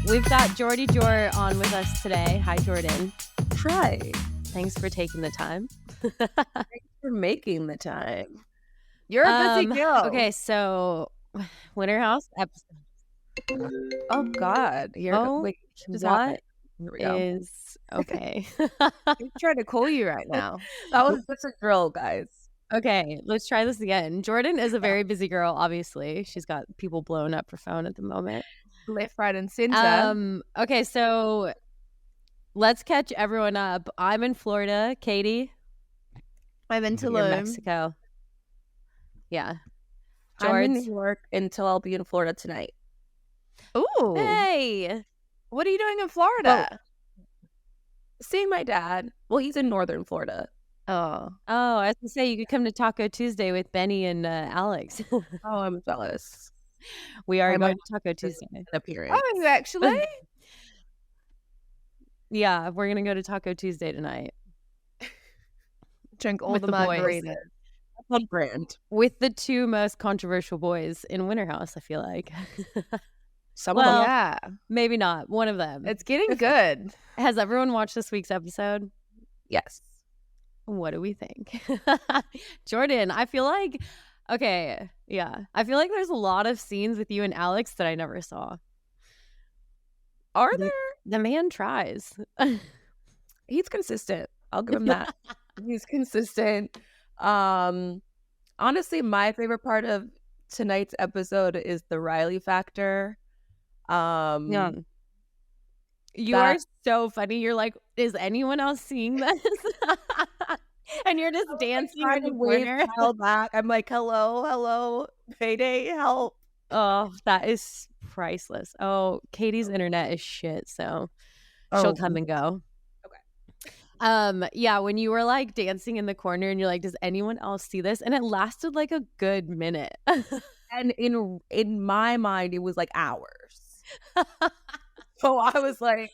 We've got Jordy Jor on with us today. Hi, Jordan. Hi. Thanks for taking the time. Thanks for making the time. You're a busy girl. Okay, so Winter House episode. Oh God. What is okay? I'm trying to call you right now. That was just a drill, guys. Okay, let's try this again. Jordan is a very busy girl, obviously. She's got people blowing up her phone at the moment. Left, right, and center. Okay, so let's catch everyone up. I'm in Florida. Katie? I'm in You're in Mexico. Yeah. I'm in New York until I'll be in Florida tonight. Ooh. Hey. What are you doing in Florida? Seeing my dad. Well, he's in northern Florida. Oh, I was going to say, you could come to Taco Tuesday with Benny and Alex. Oh, I'm jealous. We are going to Taco Tuesday. Appearance. Oh, you actually? Yeah, we're going to go to Taco Tuesday tonight. Drink all with the margaritas. That's on brand. With the two most controversial boys in Winter House, I feel like. Some of them. Yeah. Maybe not. One of them. It's getting good. Has everyone watched this week's episode? Yes. What do we think? Jordan, I feel like, okay, yeah. I feel like there's a lot of scenes with you and Alex that I never saw. Are there? The man tries. He's consistent. I'll give him that. He's consistent. Honestly, my favorite part of tonight's episode is the Riley factor. Yeah. You are so funny. You're like, is anyone else seeing this? And you're just dancing in the corner. Kyle back. I'm like, hello, payday, help. Oh, that is priceless. Oh, Katie's internet is shit, so she'll come and go. Okay. Yeah, when you were like dancing in the corner and you're like, does anyone else see this? And it lasted like a good minute. And in my mind, it was like hours. So I was like,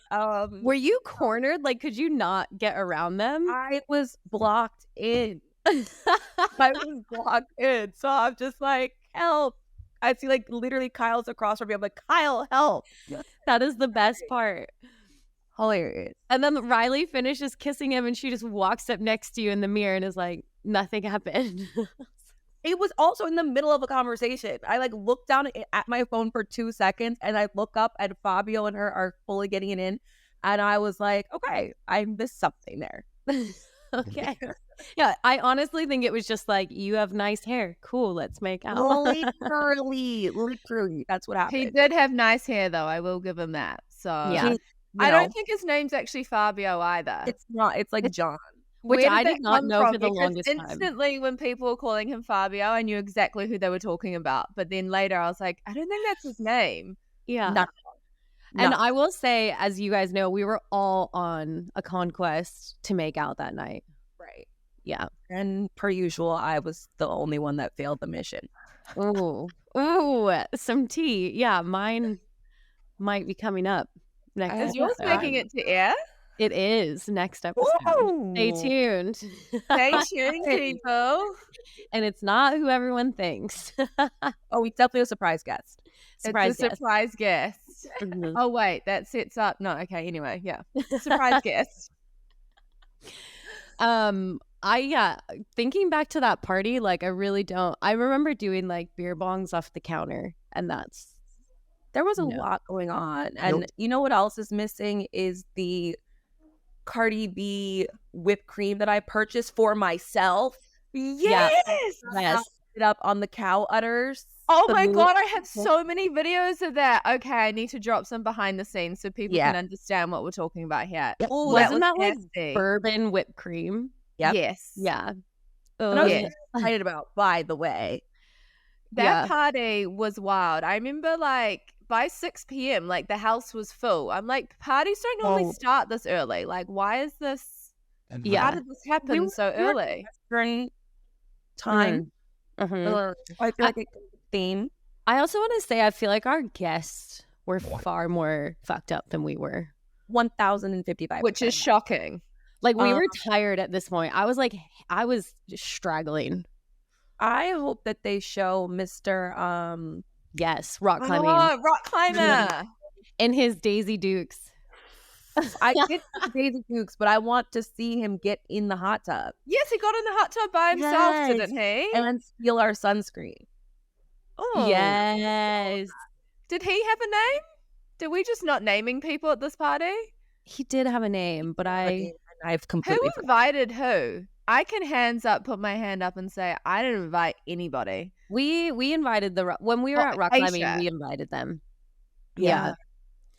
were you cornered? Like, could you not get around them? I was blocked in. I was blocked in. So I'm just like, help. I see like literally Kyle's across from me. I'm like, Kyle, help. That is the best part. Hilarious. And then Riley finishes kissing him and she just walks up next to you in the mirror and is like, nothing happened. It was also in the middle of a conversation. I like looked down at my phone for 2 seconds and I look up and Fabio and her are fully getting it in. And I was like, okay, I missed something there. Okay. Yeah, I honestly think it was just like, you have nice hair. Cool, let's make out. Literally. That's what happened. He did have nice hair, though. I will give him that. So yeah. I don't think his name's actually Fabio either. It's not. It's like John. Which I did not know for the longest time. Instantly, when people were calling him Fabio, I knew exactly who they were talking about. But then later, I was like, I don't think that's his name. Yeah. And I will say, as you guys know, we were all on a conquest to make out that night. Right. Yeah. And per usual, I was the only one that failed the mission. Ooh, some tea. Yeah, mine might be coming up next episode. Is yours making it to air? It is next episode. Whoa. Stay tuned. Stay tuned, people. And it's not who everyone thinks. Oh, he's definitely a surprise guest. It's a surprise guest. Mm-hmm. Oh, wait, that sets up. No, okay, anyway, yeah. Surprise guest. Thinking back to that party, like I really don't. I remember doing like beer bongs off the counter, and there was a lot going on. And you know what else is missing is the Cardi B whipped cream that I purchased for myself. Yes. It up on the cow udders. Oh my God, I have so many videos of that. Okay, I need to drop some behind the scenes so people can understand what we're talking about here. Ooh, wasn't that like bourbon whipped cream? Yep. Yes. Yeah. And I was excited about, by the way. That party was wild. I remember like by 6 p.m., like the house was full. I'm like, parties don't normally start this early. Like, why is this? How did this happen so early? During time. Mm-hmm. I feel like it's a theme. I also want to say, I feel like our guests were far more fucked up than we were. 1,055%. Which is shocking. Like, we were tired at this point. I was like, I was straggling. I hope that they show Mr. Yes, rock climbing. Oh, rock climber. In his Daisy Dukes. I get Daisy Dukes, but I want to see him get in the hot tub. Yes, he got in the hot tub by himself, didn't he? And steal our sunscreen. Oh. Yes. Did he have a name? Did we just not naming people at this party? He did have a name, but I've completely Who invited who? I can put my hand up and say I didn't invite anybody. We invited when we were at rock climbing, we invited them. Yeah.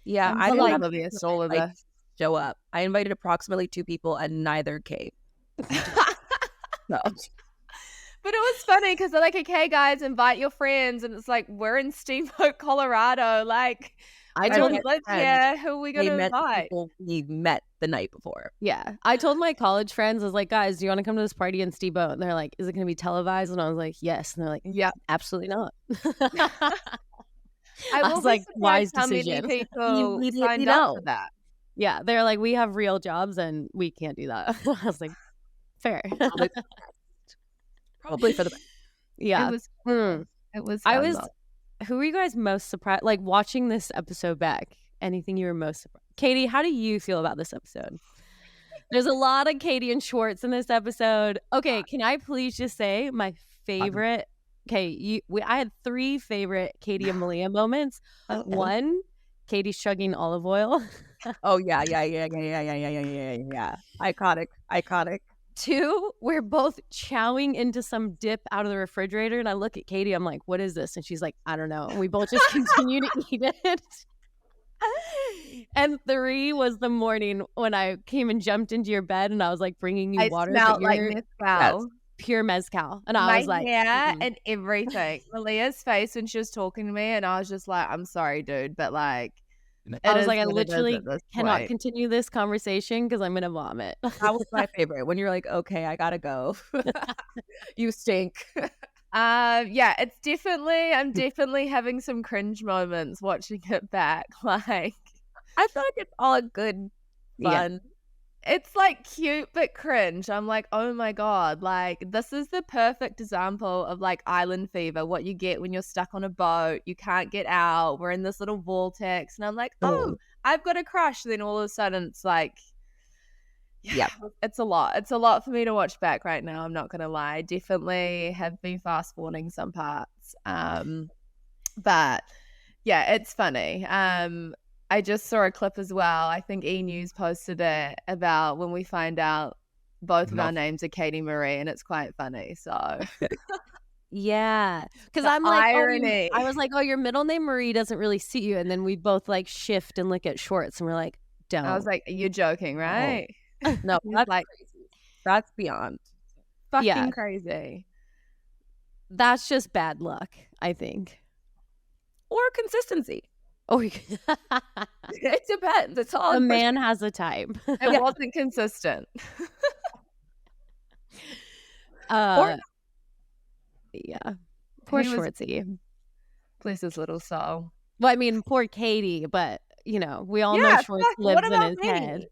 I didn't like oblivious all of this. Show up. I invited approximately 2 people and neither came. No. But it was funny because they're like, okay, guys, invite your friends. And it's like, we're in Steamboat, Colorado. Like, I don't live here. Who are we going to invite? People we met the night before. Yeah. I told my college friends, I was like, guys, do you want to come to this party in Steamboat? And they're like, is it going to be televised? And I was like, yes. And they're like, yeah, absolutely not. I was like, wise decision. People signed up for that. Yeah. They're like, we have real jobs and we can't do that. I was like, fair. Probably for the best. Yeah. It was fun, who were you guys most surprised, like watching this episode back? Anything you were most surprised? Katie, how do you feel about this episode? There's a lot of Katie and Schwartz in this episode. Okay, can I please just say my favorite? Okay, I had 3 favorite Katie and Malia moments. 1, Katie chugging olive oil. Oh yeah. Iconic. 2, we're both chowing into some dip out of the refrigerator, and I look at Katie, I'm like, what is this? And she's like, I don't know. And we both just continue to eat it. And 3 was the morning when I came and jumped into your bed and I was like bringing you water. It smelled like mezcal. Pure mezcal. And I was like, hair and everything. Malia's face when she was talking to me, and I was just like, I'm sorry, dude, but like, I was like, I literally cannot continue this conversation because I'm gonna vomit. That was my favorite. When you're like, okay, I gotta go. You stink. Yeah, it's definitely, I'm definitely having some cringe moments watching it back. Like, I feel like it's all a good fun. It's like cute but cringe. I'm like, oh my God, like this is the perfect example of like island fever, what you get when you're stuck on a boat, you can't get out, we're in this little vortex, and I'm like, oh, I've got a crush. Then all of a sudden it's like, yeah, it's a lot. It's a lot for me to watch back right now. I'm not gonna lie. Definitely have been fast forwarding some parts. But yeah, it's funny. I just saw a clip as well. I think E-News posted it about when we find out both of our names are Katie Marie, and it's quite funny. So yeah, because I'm like, irony. I was like, oh, your middle name Marie doesn't really suit you, and then we both like shift and look at Schwartz, and we're like, don't. I was like, you're joking, right? No, that's like crazy. That's beyond fucking crazy. That's just bad luck, I think, or consistency. Oh, it depends. It's all a man has a type. It wasn't consistent. Yeah, poor Schwartzy. Bless his little soul. Well, I mean, poor Katie, but you know, we all know Schwartz lives in his head.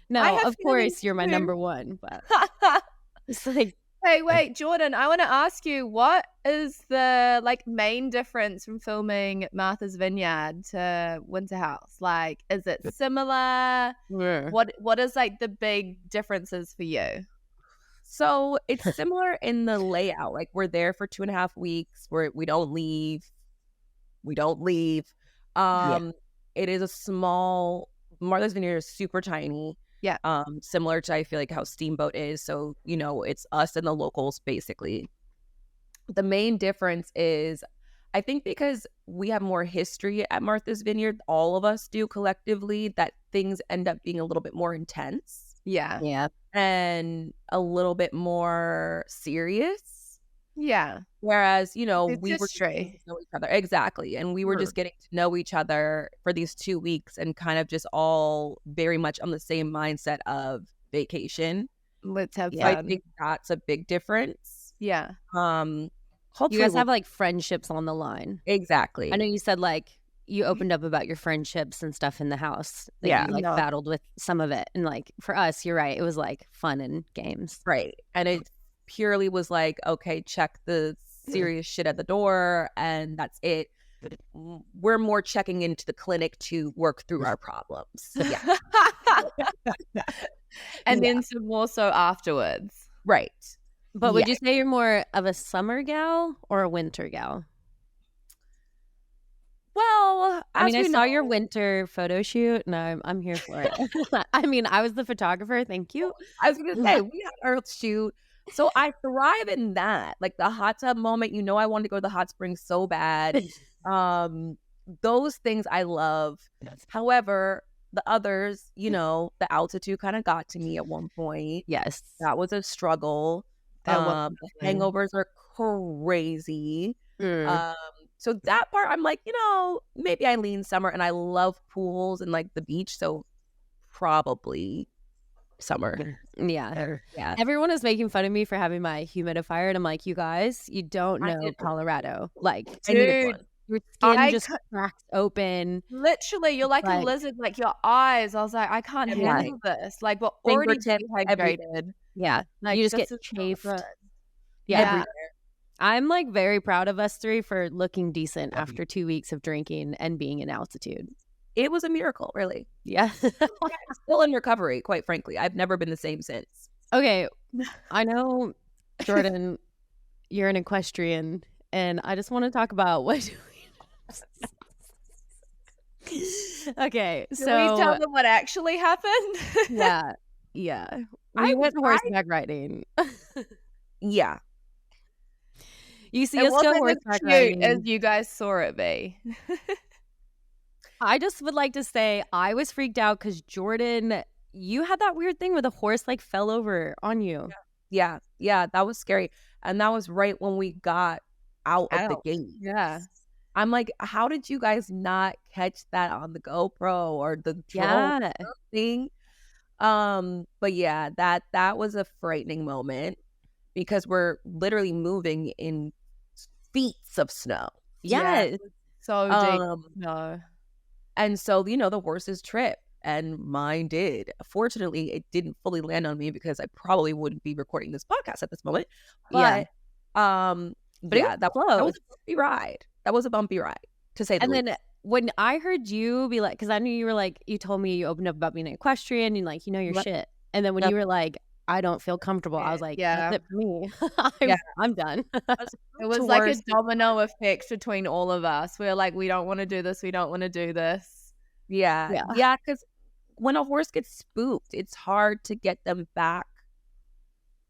No, of course you're my number one, but it's like. Hey, wait, Jordan, I want to ask you, what is the like main difference from filming Martha's Vineyard to Winter House? Like, is it similar? Yeah. What is like the big differences for you? So it's similar in the layout. Like, we're there for 2.5 weeks where we don't leave. It is a small, Martha's Vineyard is super tiny. Yeah. Similar to, I feel like, how Steamboat is. So, you know, it's us and the locals, basically. The main difference is, I think because we have more history at Martha's Vineyard, all of us do collectively, that things end up being a little bit more intense. Yeah. Yeah. And a little bit more serious. Yeah. Whereas, you know, it's we were getting to know each other. Exactly. And we were just getting to know each other for these 2 weeks and kind of just all very much on the same mindset of vacation. Let's have fun. I think that's a big difference. Yeah. You guys have like friendships on the line. Exactly. I know you said like you opened up about your friendships and stuff in the house. That you like battled with some of it. And like for us, you're right. It was like fun and games. Right. And it purely was like, okay, check the serious shit at the door and that's it. we're more checking into the clinic to work through our problems. So, yeah. And then some more so afterwards. Right. But would you say you're more of a summer gal or a winter gal? Well, I mean, I saw your winter photo shoot, and I'm here for it. I mean, I was the photographer. Thank you. I was going to say, we had our shoot. So I thrive in that. Like the hot tub moment, I wanted to go to the hot springs so bad. Those things I love. However, the others, the altitude kind of got to me at one point. Yes. That was a struggle. The hangovers are crazy. So that part, I'm like, maybe I lean summer, and I love pools and like the beach. So probably summer. Yeah. Everyone is making fun of me for having my humidifier, and I'm like, you guys, you don't know Colorado. Like, dude, your skin just cracks open. Literally, you're like a lizard. Like your eyes, I was like, I can't handle this. Like we're already dehydrated. Yeah, you just get chafed. Yeah. Everywhere. I'm like very proud of us three for looking decent after 2 weeks of drinking and being in altitude. It was a miracle, really. Yeah. I'm still in recovery, quite frankly. I've never been the same since. Okay. I know, Jordan, you're an equestrian, and I just want to talk about what Okay, so can we tell them what actually happened? Yeah. We went horseback riding. Yeah. You see us go horseback riding as you guys saw it be. I just would like to say I was freaked out because Jordan, you had that weird thing where the horse like fell over on you. Yeah, that was scary. And that was right when we got out of the gate. Yeah. I'm like, how did you guys not catch that on the GoPro or the drone thing? But yeah, that was a frightening moment because we're literally moving in feet of snow. Yes. So deep. No. And so, the horses trip, and mine did. Fortunately, it didn't fully land on me because I probably wouldn't be recording this podcast at this moment. But that was a bumpy ride. That was a bumpy ride, to say the least. And then when I heard you be like, because I knew you were like, you told me you opened up about being an equestrian, and like, your shit. And then when you were like, I don't feel comfortable, I was like, that's it for me. I'm done. It was like a domino effect between all of us. We were like, we don't want to do this. We don't want to do this. Yeah, because when a horse gets spooked, it's hard to get them back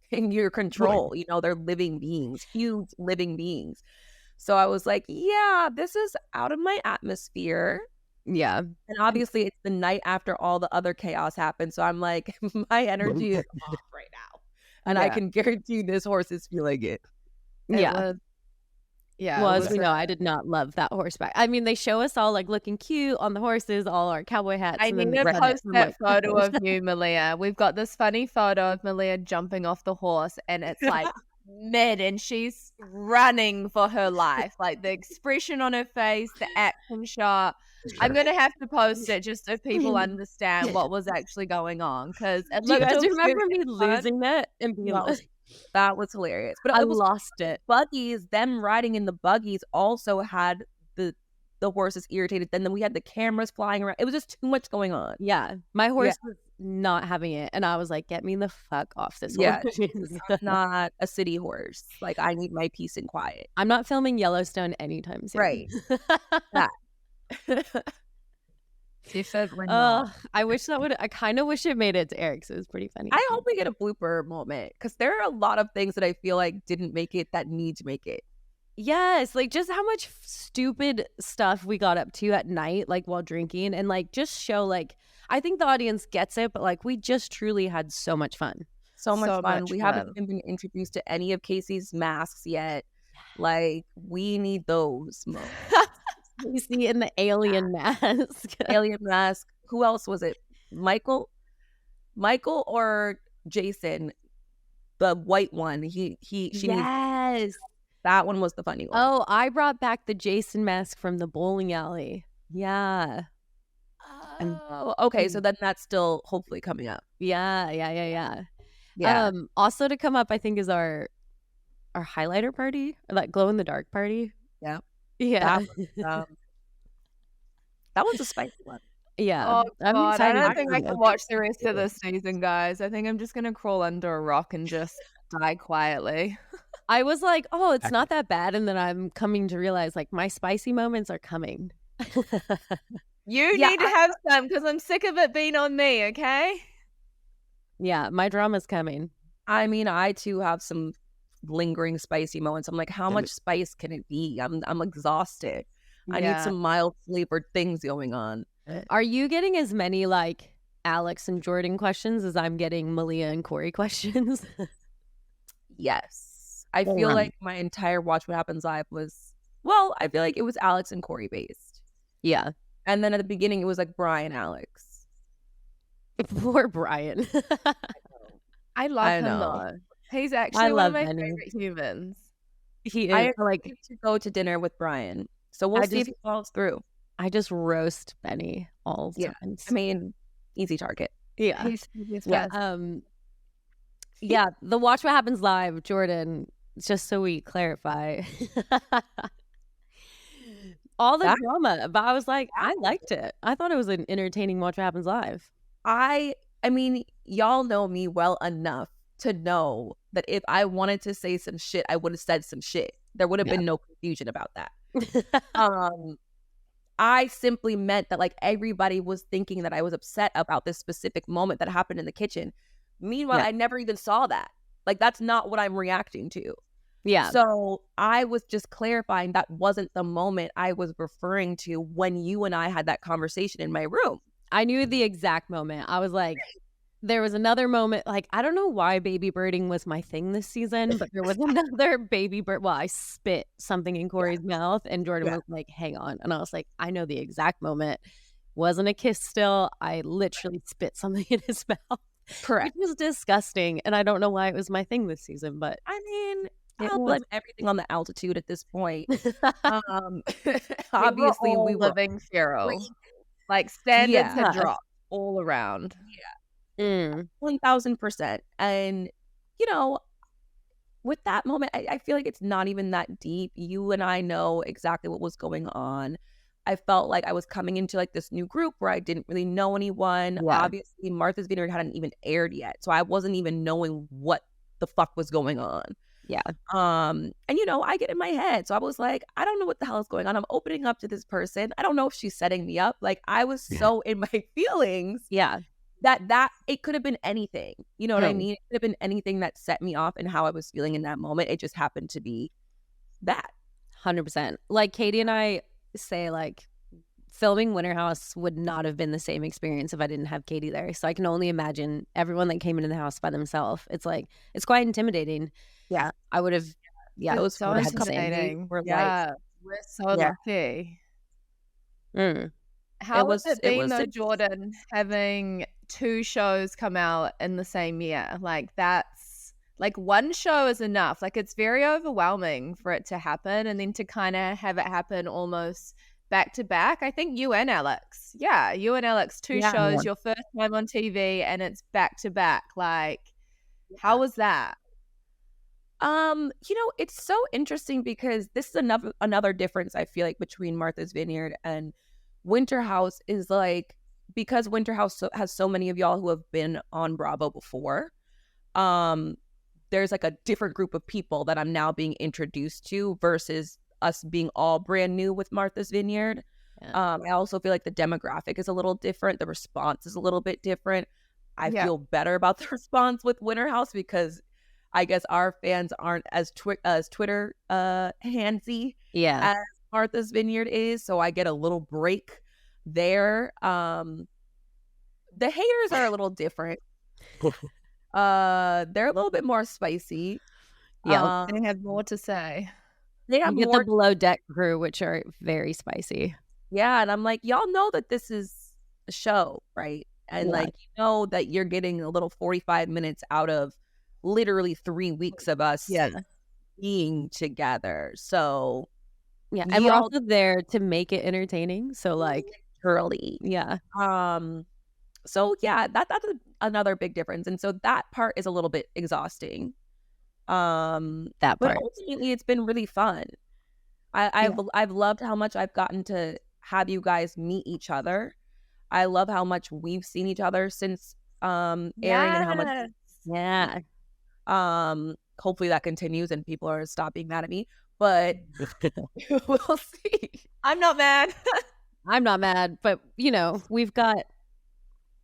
in your control. They're living beings, huge living beings. So I was like, this is out of my atmosphere. Yeah. And obviously it's the night after all the other chaos happened. So I'm like, my energy is off right now. And I can guarantee this horse is feeling it. Well, as we know, I did not love that horseback. I mean, they show us all like looking cute on the horses, all our cowboy hats. I need to post that photo of you, Malia. We've got this funny photo of Malia jumping off the horse, and it's like mid, and she's running for her life. Like the expression on her face, the action shot. I'm going to have to post it just so people understand what was actually going on. Because do you guys remember me losing it and being like, that was hilarious. But I lost it. Buggies, them riding in the buggies also had the horses irritated. Then we had the cameras flying around. It was just too much going on. Yeah. My horse was not having it. And I was like, get me the fuck off this horse. I'm not a city horse. Like, I need my peace and quiet. I'm not filming Yellowstone anytime soon. Right. I kind of wish it made it to Eric's. It was pretty funny. I hope we get a blooper moment because there are a lot of things that I feel like didn't make it that need to make it. Yes, like just how much stupid stuff we got up to at night, like while drinking, and like just show like I think the audience gets it, but like we just truly had so much fun. So much fun. We haven't been introduced to any of Casey's masks yet. Like we need those moments. You see in the alien mask. Alien mask. Who else was it? Michael or Jason, the white one. Yes. That one was the funny one. Oh, I brought back the Jason mask from the bowling alley. Yeah. Oh, okay. So then that's still hopefully coming up. Yeah. Also to come up, I think, is our highlighter party, or that glow in the dark party. Yeah. Yeah. That was a spicy one. Yeah. Oh I'm God, I excited don't to think see I it. can watch the rest of this season, guys. I think I'm just gonna crawl under a rock and just die quietly. I was like, oh, it's not that bad. And then I'm coming to realize like my spicy moments are coming. You need to have some because I'm sick of it being on me, okay? Yeah, my drama's coming. I mean, I too have some lingering spicy moments. I'm like, how much spice can it be? I'm exhausted. I need some mild flavored things going on. Are you getting as many like Alex and Jordan questions as I'm getting Malia and Corey questions? Yes. I feel like my entire Watch What Happens Live was, well, I feel like it was Alex and Corey based. Yeah. And then at the beginning, it was like Brian, Alex. Poor Brian. I love him though. He's actually one of my favorite humans. He is. I like to go to dinner with Brian. So we'll see if he follows through. I just roast Benny all the time. I mean, easy target. Yeah. Yeah. Yeah, the Watch What Happens Live, Jordan, just so we clarify. All the drama, but I was like, I liked it. I thought it was an entertaining Watch What Happens Live. I mean, y'all know me well enough to know that if I wanted to say some shit, I would have said some shit. There would have been no confusion about that. I simply meant that like everybody was thinking that I was upset about this specific moment that happened in the kitchen. Meanwhile, I never even saw that. Like, that's not what I'm reacting to. Yeah. So I was just clarifying that wasn't the moment I was referring to when you and I had that conversation in my room. I knew the exact moment. I was like, there was another moment, like, I don't know why baby birding was my thing this season, but there was another baby bird. Well, I spit something in Corey's mouth and Jordan was like, hang on. And I was like, I know the exact moment. Wasn't a kiss still. I literally spit something in his mouth. Correct. It was disgusting. And I don't know why it was my thing this season, but I mean, I'll blame everything on the altitude at this point. Obviously, we were living feral. Like standards had dropped all around. 1000%. And you know, with that moment, I feel like it's not even that deep. You and I know exactly what was going on. I felt like I was coming into like this new group where I didn't really know anyone. Obviously, Martha's Vineyard hadn't even aired yet, so I wasn't even knowing what the fuck was going on. And you know, I get in my head, so I was like, I don't know what the hell is going on. I'm opening up to this person. I don't know if she's setting me up. Like, I was so in my feelings. That it could have been anything. You know what I mean? It could have been anything that set me off and how I was feeling in that moment. It just happened to be that. 100%. Like Katie and I say, like, filming Winter House would not have been the same experience if I didn't have Katie there. So I can only imagine everyone that came into the house by themselves. It's like, it's quite intimidating. I would have, it was so intimidating. We're so lucky. How was it being though, Jordan, having 2 shows come out in the same year? Like, that's like one show is enough. Like, it's very overwhelming for it to happen, and then to kind of have it happen almost back to back. I think you and Alex, you and Alex, 2 shows, your first time on TV, and it's back to back. Like, how was that? You know, it's so interesting because this is another difference I feel like between Martha's Vineyard and Winter House is like, because Winter House has so many of y'all who have been on Bravo before, there's like a different group of people that I'm now being introduced to versus us being all brand new with Martha's Vineyard. I also feel like the demographic is a little different. The response is a little bit different. I feel better about the response with Winter House because I guess our fans aren't as Twitter handsy as Martha's Vineyard is, so I get a little break there. The haters are a little different. They're a little bit more spicy. They have more to say. They have more. The below deck crew, which are very spicy. Yeah, and I'm like, y'all know that this is a show, right? And like, you know that you're getting a little 45 minutes out of literally 3 weeks of us being together. So and we're also there to make it entertaining. So like early. So that's another big difference. And so that part is a little bit exhausting. That part. But ultimately it's been really fun. I've loved how much I've gotten to have you guys meet each other. I love how much we've seen each other since airing and how much hopefully that continues and people are stop being mad at me. But we'll see. I'm not mad. I'm not mad, but we've got.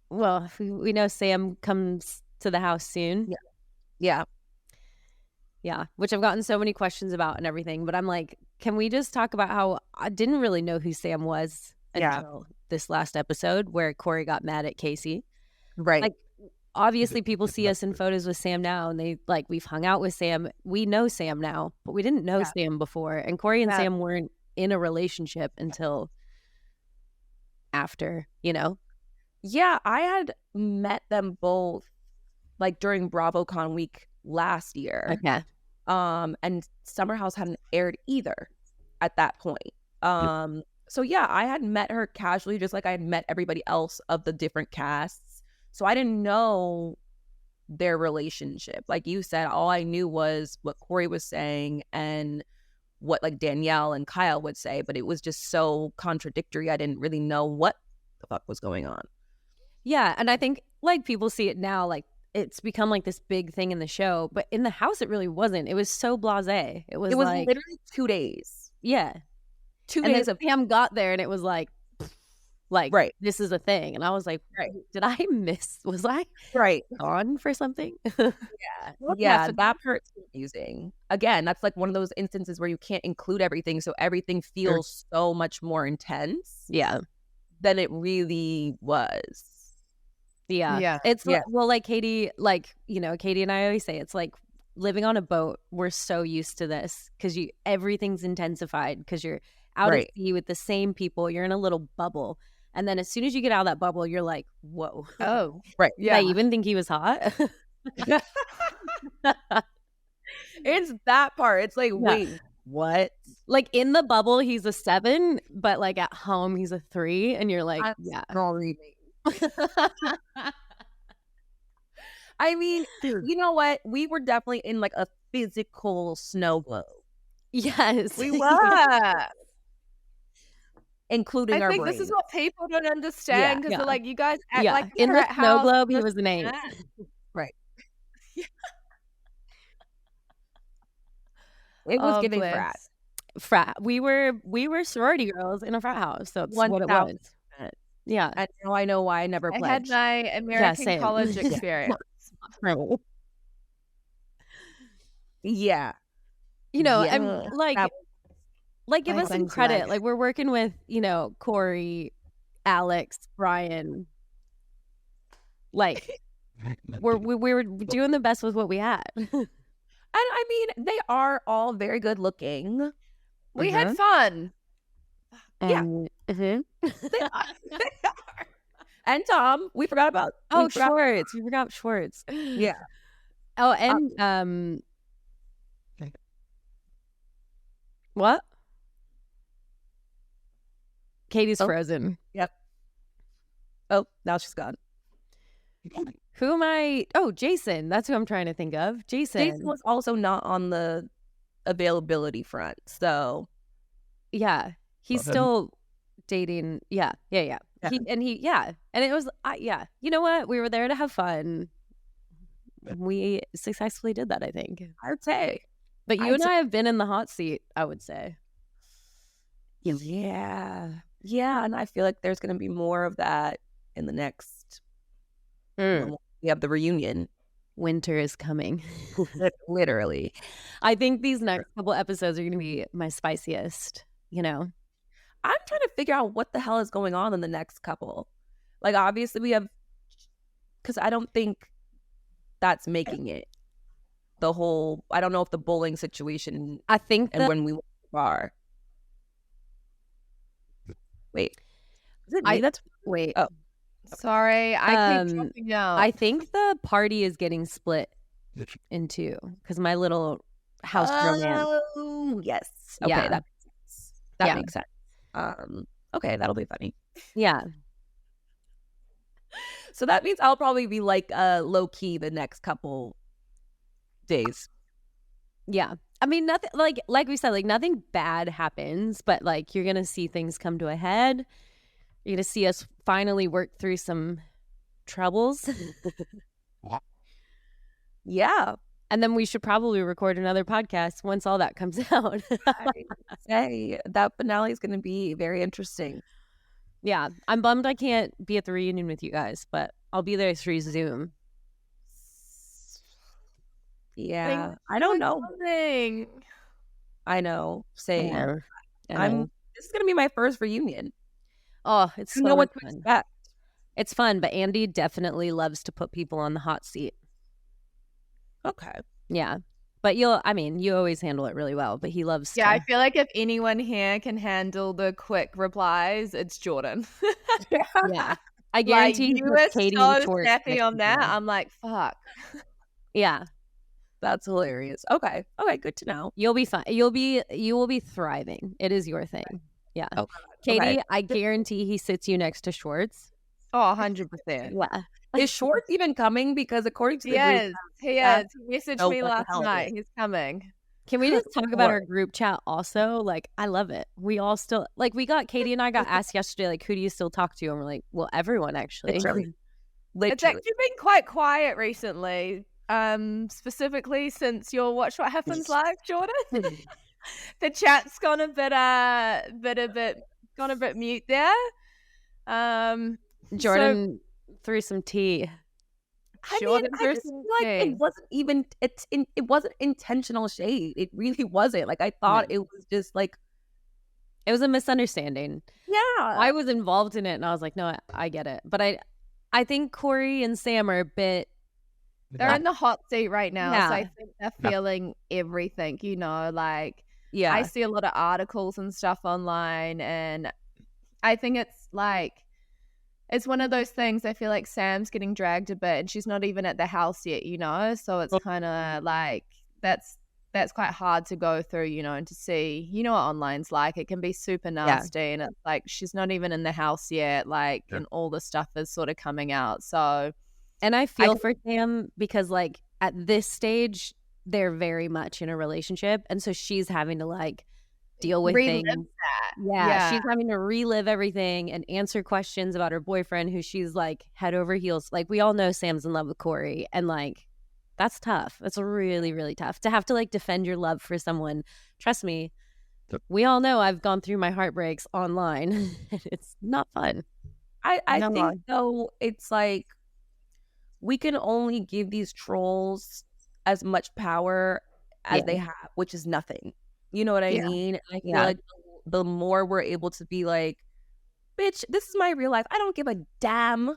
Well, we know Sam comes to the house soon. Yeah. Which I've gotten so many questions about and everything. But I'm like, can we just talk about how I didn't really know who Sam was until this last episode where Corey got mad at Casey. Right. Like, obviously people see us in photos with Sam now and we've hung out with Sam. We know Sam now, but we didn't know Sam before. And Corey and Sam weren't in a relationship until after, Yeah, I had met them both like during BravoCon week last year. Okay. And Summer House hadn't aired either at that point. So yeah, I had met her casually, just like I had met everybody else of the different casts. So I didn't know their relationship. Like you said, all I knew was what Corey was saying and what like Danielle and Kyle would say, but it was just so contradictory. I didn't really know what the fuck was going on. Yeah, and I think like people see it now, like it's become like this big thing in the show, but in the house it really wasn't. It was so blasé. It was like literally 2 days. Yeah. 2 days of Pam got there and it was like this is a thing. And I was like, did I miss? Was I gone for something? Yeah, that part's confusing. Again, that's like one of those instances where you can't include everything, so everything feels so much more intense. Yeah. Than it really was. Yeah. It's well, like Katie, Katie and I always say, it's like living on a boat. We're so used to this because everything's intensified because you're out at sea with the same people. You're in a little bubble. And then as soon as you get out of that bubble, you're like, whoa. Oh, right. Yeah. I even think he was hot. It's that part. It's like, wait, what? Like in the bubble, he's a 7, but like at home, he's a 3. And you're like, I mean, you know what? We were definitely in like a physical snow globe. Yes. We were. Including our I think brains. this is what people don't understand because they're like, you guys act like in the snow house, globe, he was an 8. Right. It was giving frat. We were sorority girls in a frat house. So that's what it was. Yeah. And now I know why I never pledged. I had my American college experience. Yeah. And like give us some credit. Like we're working with, Corey, Alex, Brian. Like we were doing the best with what we had. And I mean, they are all very good looking. We had fun. They are. And Tom, we forgot about Schwartz. We forgot Schwartz. Yeah. Oh, and what? Katie's frozen. Yep. Oh, now she's gone. Who am I? Oh, Jason. That's who I'm trying to think of. Jason was also not on the availability front, so yeah, he's still dating. Yeah. And it was You know what? We were there to have fun. We successfully did that, I think. I would say. But you and I have been in the hot seat, I would say. Yeah, and I feel like there's going to be more of that in the next. We have the reunion. Winter is coming. Literally. I think these next couple episodes are going to be my spiciest, I'm trying to figure out what the hell is going on in the next couple. Like, obviously we have, because I don't think that's making it. The whole, I don't know if the bowling situation. I think when we went to the bar. Wait. Is it me? Wait. Oh. Sorry, I keep dropping out. I think the party is getting split in 2 because my little house romance. Oh, yes. Okay, that makes sense. That makes sense. Okay, that'll be funny. Yeah. So that means I'll probably be like low key the next couple days. Yeah. I mean, nothing like we said, like nothing bad happens, but like you're gonna see things come to a head. You're gonna see us finally work through some troubles. Yeah. And then we should probably record another podcast once all that comes out. I say that finale is gonna be very interesting. Yeah. I'm bummed I can't be at the reunion with you guys, but I'll be there through Zoom. Yeah. I don't know. I know. Same. This is gonna be my first reunion. Oh, it's so know what to fun. expect. It's fun, but Andy definitely loves to put people on the hot seat. Okay. Yeah. But you always handle it really well, but he loves Yeah, I feel like if anyone here can handle the quick replies, it's Jordan. Yeah. I guarantee you were so snappy on that. I'm like, fuck. Yeah. That's hilarious. Okay. Good to know. You'll be fine. You will be thriving. It is your thing. Yeah. Okay. Katie, I guarantee he sits you next to Schwartz. Oh, 100%. Yeah. Is Schwartz even coming? Because according to the group, he is. He messaged me last night. He's coming. Can we just talk about our group chat also? Like, I love it. We all still, like, Katie and I got asked yesterday, like, who do you still talk to? And we're like, well, everyone, actually. Literally. It's actually been quite quiet recently, specifically since your Watch What Happens live, Jordan. The chat's gone a bit mute there. Jordan threw some tea. I just feel like it wasn't intentional shade. It really wasn't. Like, I thought it was just like, it was a misunderstanding. Yeah. I was involved in it and I was like, no, I get it. But I think Corey and Sam are a bit, they're in the hot seat right now. Yeah. So I think they're feeling everything, like, yeah. I see a lot of articles and stuff online, and I think it's like, it's one of those things. I feel like Sam's getting dragged a bit and she's not even at the house yet, so it's kind of like that's quite hard to go through, and to see, what online's like. It can be super nasty, and it's like she's not even in the house yet, like, and all the stuff is sort of coming out. So, and I feel for Sam because, like, at this stage they're very much in a relationship, and so she's having to like deal with things. Yeah, she's having to relive everything and answer questions about her boyfriend, who she's like head over heels. Like, we all know Sam's in love with Corey, and like, that's tough. That's really, really tough to have to like defend your love for someone. Trust me, we all know I've gone through my heartbreaks online. It's not fun. I think though, it's like we can only give these trolls as much power as they have, which is nothing. You know what I mean? I feel like the more we're able to be like, bitch, this is my real life. I don't give a damn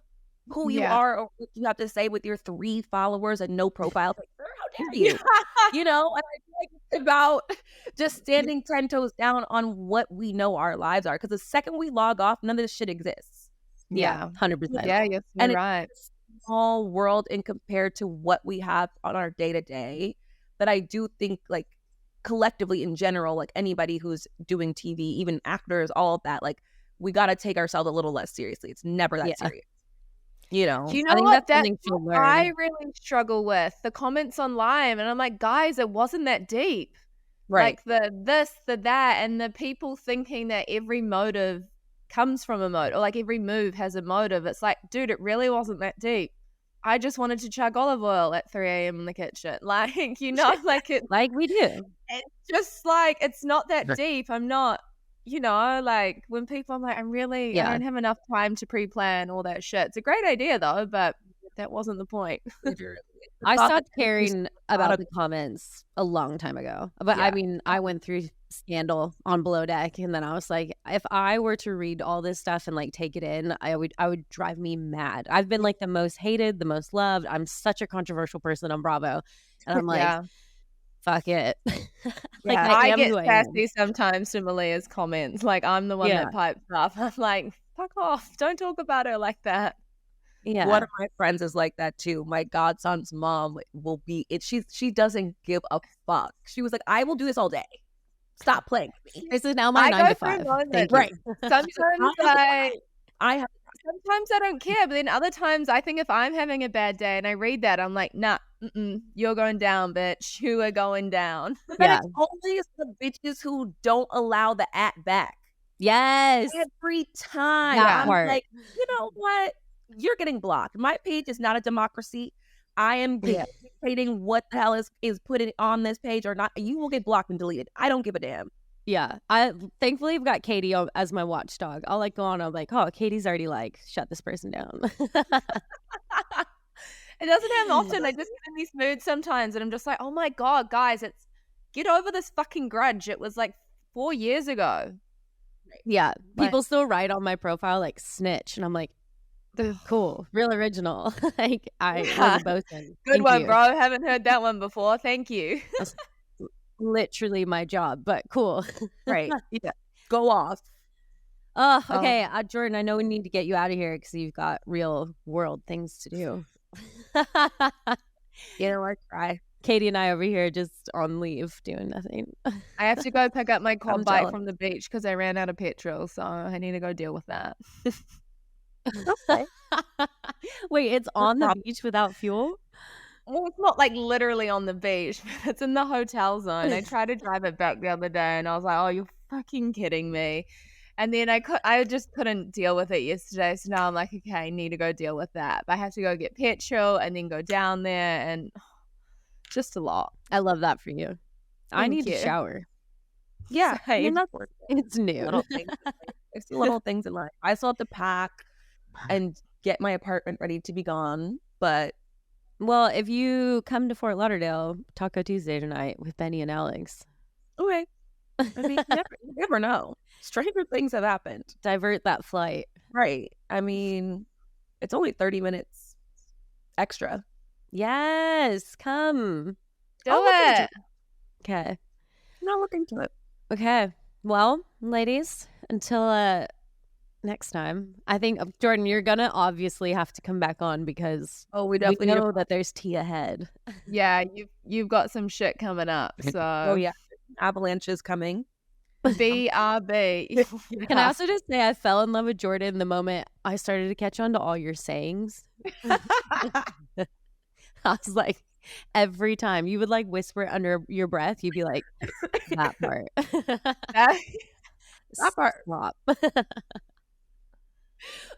who you are or what you have to say with your 3 followers and no profile. Like, how dare you? And I feel like it's about just standing 10 toes down on what we know our lives are. Because the second we log off, none of this shit exists. Yeah, 100%. Yeah, you're right. It's a small world in compared to what we have on our day-to-day. But I do think, like, collectively in general, like anybody who's doing TV, even actors, all of that, like, we got to take ourselves a little less seriously. It's never that serious. Do you know I think what? That's something to learn. I really struggle with the comments online, and I'm like, guys, it wasn't that deep. Right. Like the this, the that, and the people thinking that every motive comes from a motive, or like every move has a motive. It's like, dude, it really wasn't that deep. I just wanted to chug olive oil at 3 a.m. in the kitchen. Like, like it. Like we do. It's just like, it's not that deep. I'm not, like when people, I'm like, I don't have enough time to pre-plan all that shit. It's a great idea though, but that wasn't the point. I stopped caring about the comments a long time ago. But I mean, I went through Scandal on Below Deck, and then I was like, if I were to read all this stuff and like take it in, I would drive me mad. I've been like the most hated, the most loved. I'm such a controversial person on Bravo, and I'm like, fuck it. Like, I get sassy sometimes to Malia's comments. Like, I'm the one that pipes up. I'm like, fuck off! Don't talk about her like that. Yeah, one of my friends is like that too. My godson's mom will be it. She doesn't give a fuck. She was like, I will do this all day. Stop playing with me. This is now my 9 to 5. Right. Sometimes sometimes I don't care, but then other times I think if I'm having a bad day and I read that, I'm like, nah, you're going down, bitch. You are going down. But it's always the bitches who don't allow the at back. Yes. Every time. That I'm part. like, you know what? You're getting blocked. My page is not a democracy. I am dictating what the hell is put on this page or not. You will get blocked and deleted. I don't give a damn. Yeah. I thankfully I've got Katie as my watchdog. I'll like go on. I'm like, oh, Katie's already like shut this person down. It doesn't happen often. I just get in these moods sometimes and I'm just like, oh my God, guys, get over this fucking grudge. It was like 4 years ago. Yeah. People still write on my profile like snitch. And I'm like, cool. Real original. Like I was a bosun. Good one, bro. Haven't heard that one before. Thank you. That's literally my job, but cool. Right. Yeah. Go off. Oh, okay. Jordan, I know we need to get you out of here because you've got real world things to do. You know, I try. Katie and I over here just on leave doing nothing. I have to go pick up my quad bike from the beach because I ran out of petrol, so I need to go deal with that. Okay. Wait, it's on the beach without fuel? Well, it's not like literally on the beach, but it's in the hotel zone. I tried to drive it back the other day and I was like, oh, you're fucking kidding me. And then I just couldn't deal with it yesterday. So now I'm like, okay, I need to go deal with that. But I have to go get petrol and then go down there and just a lot. I love that for you. I need to shower. Yeah. It's new. It's little things in life. I still have to pack and get my apartment ready to be gone. But well, if you come to Fort Lauderdale, Taco Tuesday tonight with Benny and Alex. Okay. I mean, you never know. Stranger things have happened. Divert that flight. Right. I mean, it's only 30 minutes extra. Yes. Come. Do it. Okay. I'm not looking to it. Okay. Well, ladies, until next time, I think, Jordan, you're going to obviously have to come back on because we definitely know that there's tea ahead. Yeah, you've got some shit coming up. So oh, yeah. Avalanche is coming. BRB. Can I also just say I fell in love with Jordan the moment I started to catch on to all your sayings. I was like, every time you would like whisper under your breath, you'd be like, that part. That part. Stop.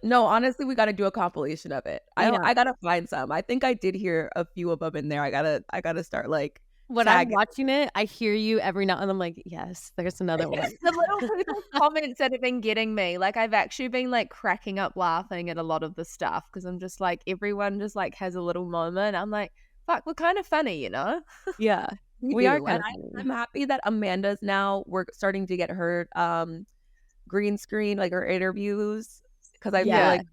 No, honestly, we got to do a compilation of it. I gotta find some. I think I did hear a few of them in there. I gotta start like. When I'm watching it, I hear you every now and I'm like, yes, there's another one. The little people comments that have been getting me. Like I've actually been like cracking up laughing at a lot of the stuff because I'm just like, everyone just like has a little moment. I'm like, fuck, we're kind of funny, you know? Yeah. We are kind of I'm happy that Amanda's now, we're starting to get her green screen, like her interviews, because I feel like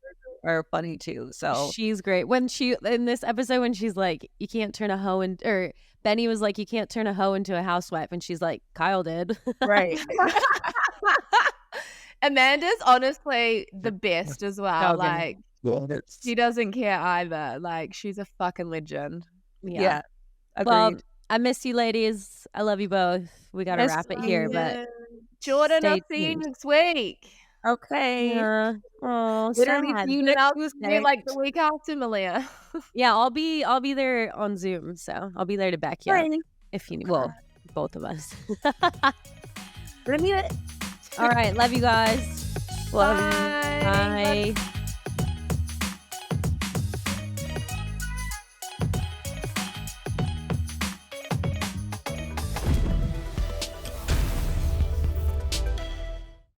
are funny too. So she's great. When she in this episode when she's like, you can't turn a hoe in, or Benny was like, you can't turn a hoe into a housewife, and she's like, Kyle did. Right. Amanda's honestly the best as well. Like she doesn't care either. Like she's a fucking legend. Yeah. Agreed. Well, I miss you ladies. I love you both. We gotta wrap it here, but Jordan, I'll see you next week. Okay. Oh, literally see you next Tuesday, like the week after, Malia. Yeah, I'll be there on Zoom, so I'll be there to back you up if you need. Well, both of us. Bring it. All right, love you guys. Love you. Bye.